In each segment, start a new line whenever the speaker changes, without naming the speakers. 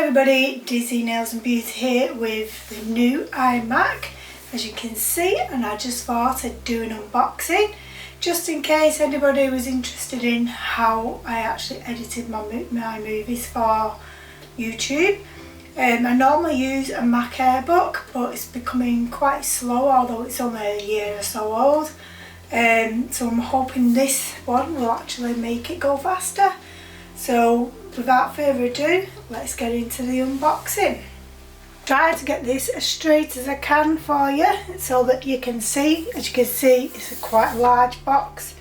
everybody, Dizzy Nails and Beauty here with the new iMac, as you can see, and I just thought I'd do an unboxing just in case anybody was interested in how I actually edited my movies for YouTube. I normally use a Mac Airbook, but it's becoming quite slow, although it's only a year or so old. So I'm hoping this one will actually make it go faster. So without further ado, let's get into the unboxing. Try to get this as straight as I can for you so that you can see. As you can see, it's a quite large box.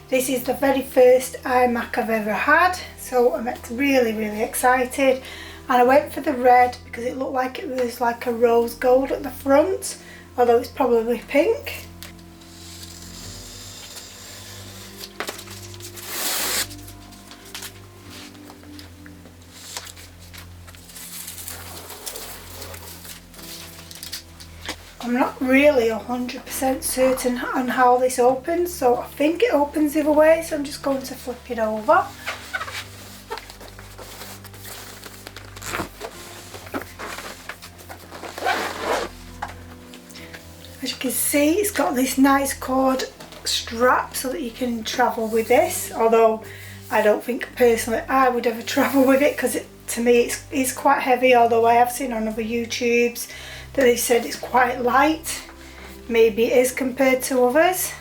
This is the very first iMac I've ever had, so I'm really excited. And I went for the red because it looked like it was like a rose gold at the front, although it's probably pink. I'm not really 100% certain on how this opens, so I think it opens the other way, so I'm just going to flip it over. As you can see, it's got this nice cord strap so that you can travel with this, although I don't think personally I would ever travel with it because to me it's quite heavy, although I have seen on other YouTubes that they said it's quite light. Maybe it is compared to others.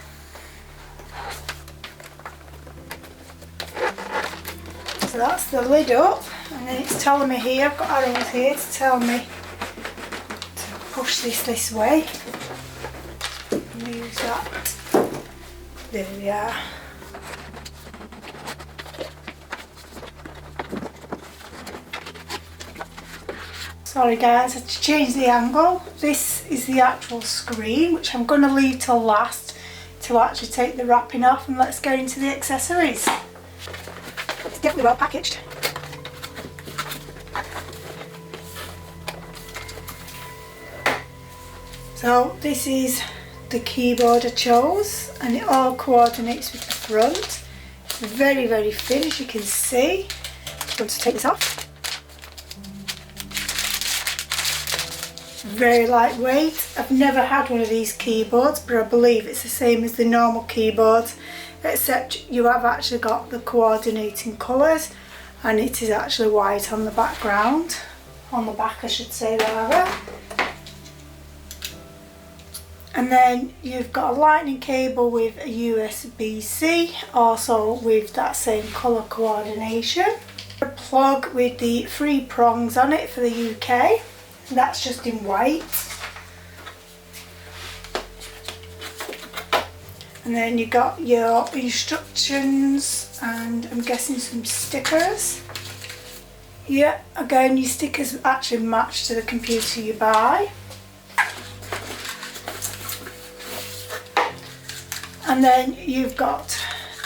So that's the lid up, and then it's telling me here, I've got arrows here to tell me to push this way. Use that. There we are. Sorry guys, I had to change the angle. This is the actual screen, which I'm going to leave till last to actually take the wrapping off, and let's go into the accessories. It's definitely well packaged. So this is the keyboard I chose, and it all coordinates with the front. It's very thin, as you can see. I'm going to take this off. Very lightweight. I've never had one of these keyboards, but I believe it's the same as the normal keyboards, except you have actually got the coordinating colours, and it is actually white on the background, on the back I should say rather. And then you've got a lightning cable with a USB-C, also with that same colour coordination. A plug with the 3 prongs on it for the UK. That's just in white. And then you got your instructions and I'm guessing some stickers. Yeah, again your stickers actually match to the computer you buy. And then you've got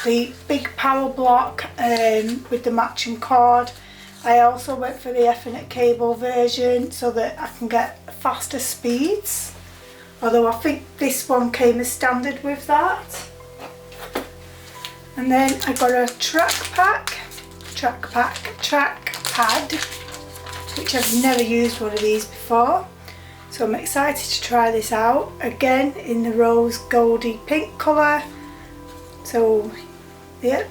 the big power block with the matching cord. I also went for the Ethernet cable version so that I can get faster speeds, although I think this one came as standard with that. And then I got a trackpad, which I've never used one of these before, so I'm excited to try this out. Again in the rose goldy pink colour, so yeah.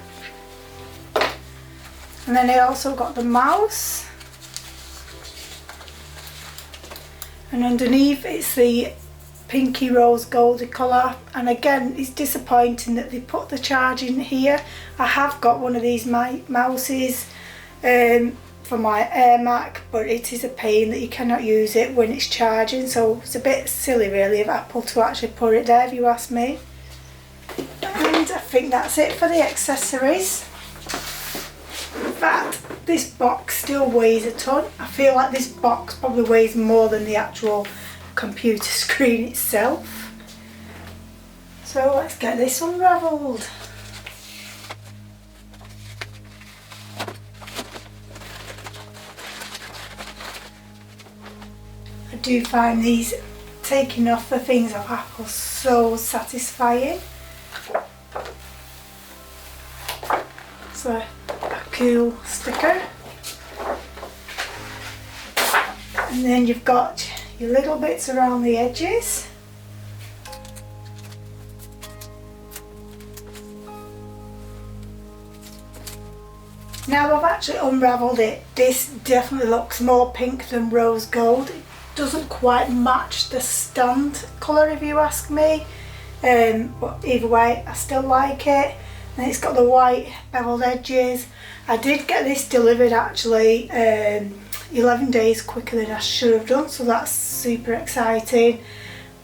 And then I also got the mouse, and underneath it's the pinky rose goldy colour. And again, it's disappointing that they put the charge in here. I have got one of these mouses for my iMac, but it is a pain that you cannot use it when it's charging, so it's a bit silly really of Apple to actually put it there if you ask me. And I think that's it for the accessories. In fact, this box still weighs a ton. I feel like this box probably weighs more than the actual computer screen itself. So let's get this unravelled. I do find these taking off the things of Apple so satisfying. So a cool sticker. And then you've got your little bits around the edges. Now I've actually unravelled it. This definitely looks more pink than rose gold. It doesn't quite match the stand colour if you ask me. But either way, I still like it. And it's got the white beveled edges. I did get this delivered actually 11 days quicker than I should have done, so that's super exciting.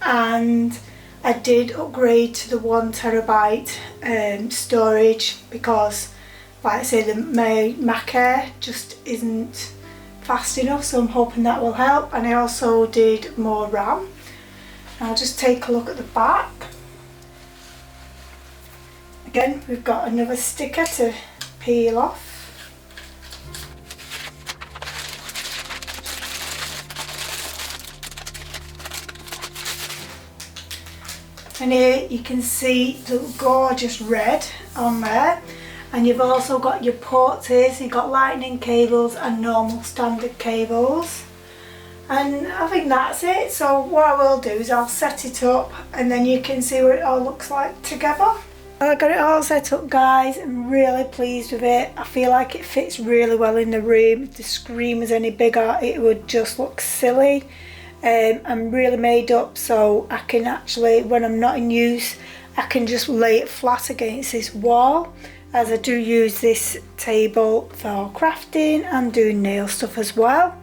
And I did upgrade to the 1TB storage because, like I say, my Mac Air just isn't fast enough, so I'm hoping that will help. And I also did more RAM. I'll just take a look at the back. Again, we've got another sticker to peel off. And here you can see the gorgeous red on there. And you've also got your ports here, so you've got lightning cables and normal standard cables. And I think that's it. So what I will do is I'll set it up and then you can see what it all looks like together. I got it all set up, guys. I'm really pleased with it. I feel like it fits really well in the room. If the screen was any bigger, it would just look silly. I'm really made up, so I can actually, when I'm not in use, I can just lay it flat against this wall, as I do use this table for crafting and doing nail stuff as well.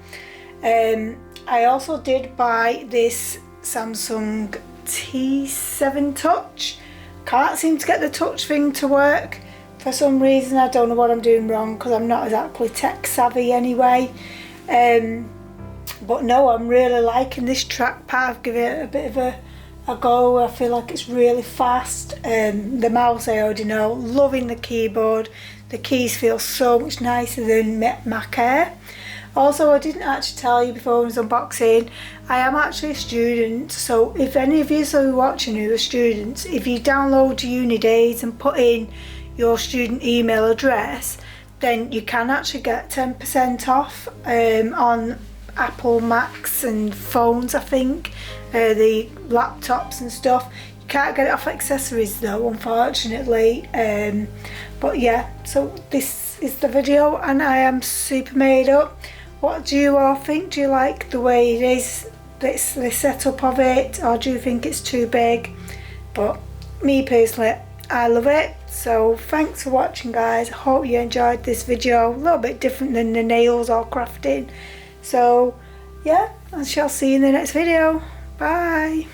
I also did buy this Samsung T7 Touch. Can't seem to get the touch thing to work for some reason. I don't know what I'm doing wrong because I'm not exactly tech savvy anyway. But no, I'm really liking this trackpad. I've given it a bit of a go. I feel like it's really fast. The mouse I already know. Loving the keyboard. The keys feel so much nicer than Mac Air. Also, I didn't actually tell you before I was unboxing, I am actually a student, so if any of you are watching who are students, if you download Unidays and put in your student email address, then you can actually get 10% off on Apple Macs and phones, I think, the laptops and stuff. You can't get it off accessories though, unfortunately. But yeah, so this is the video and I am super made up. What do you all think? Do you like the way it is, the setup of it, or do you think it's too big? But me personally, I love it. So thanks for watching, guys. I hope you enjoyed this video. A little bit different than the nails or crafting. So yeah, I shall see you in the next video. Bye.